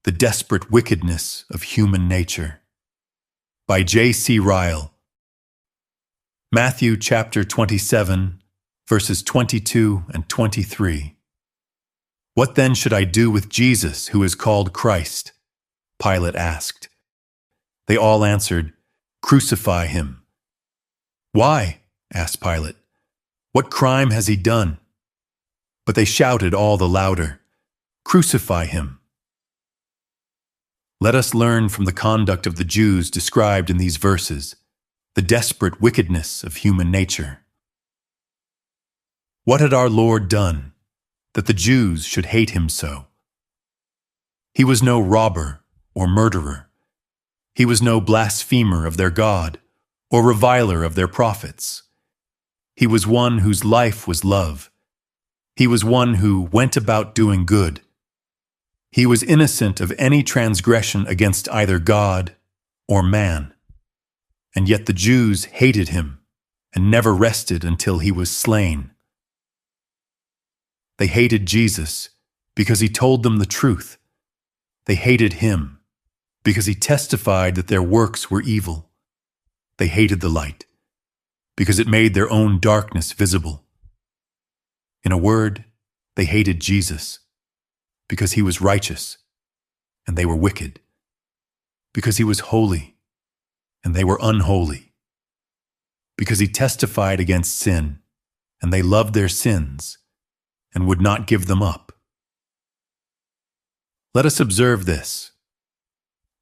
The Desperate Wickedness of Human Nature by J.C. Ryle. Matthew chapter 27, verses 22 and 23. What then should I do with Jesus, who is called Christ? Pilate asked. They all answered, Crucify him. Why? Asked Pilate. What crime has he done? But they shouted all the louder, Crucify him. Let us learn from the conduct of the Jews described in these verses the desperate wickedness of human nature. What had our Lord done that the Jews should hate him so? He was no robber or murderer. He was no blasphemer of their God or reviler of their prophets. He was one whose life was love. He was one who went about doing good. He was innocent of any transgression against either God or man. And yet the Jews hated him and never rested until he was slain. They hated Jesus because he told them the truth. They hated him because he testified that their works were evil. They hated the light because it made their own darkness visible. In a word, they hated Jesus because he was righteous, and they were wicked, because he was holy, and they were unholy, because he testified against sin, and they loved their sins, and would not give them up. Let us observe this.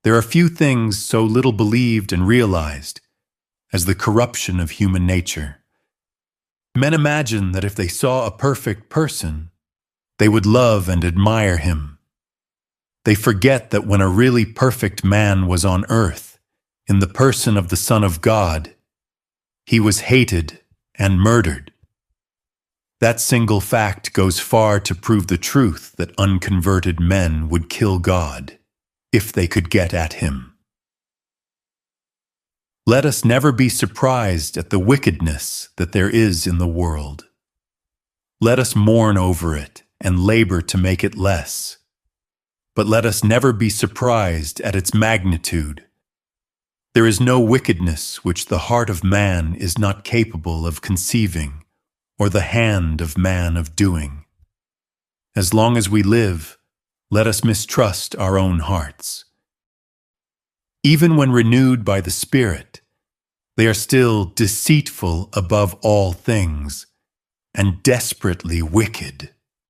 There are few things so little believed and realized as the corruption of human nature. Men imagine that if they saw a perfect person, they would love and admire him. They forget that when a really perfect man was on earth, in the person of the Son of God, he was hated and murdered. That single fact goes far to prove the truth that unconverted men would kill God if they could get at him. Let us never be surprised at the wickedness that there is in the world. Let us mourn over it and labor to make it less. But let us never be surprised at its magnitude. There is no wickedness which the heart of man is not capable of conceiving, or the hand of man of doing. As long as we live, let us mistrust our own hearts. Even when renewed by the Spirit, they are still deceitful above all things and desperately wicked.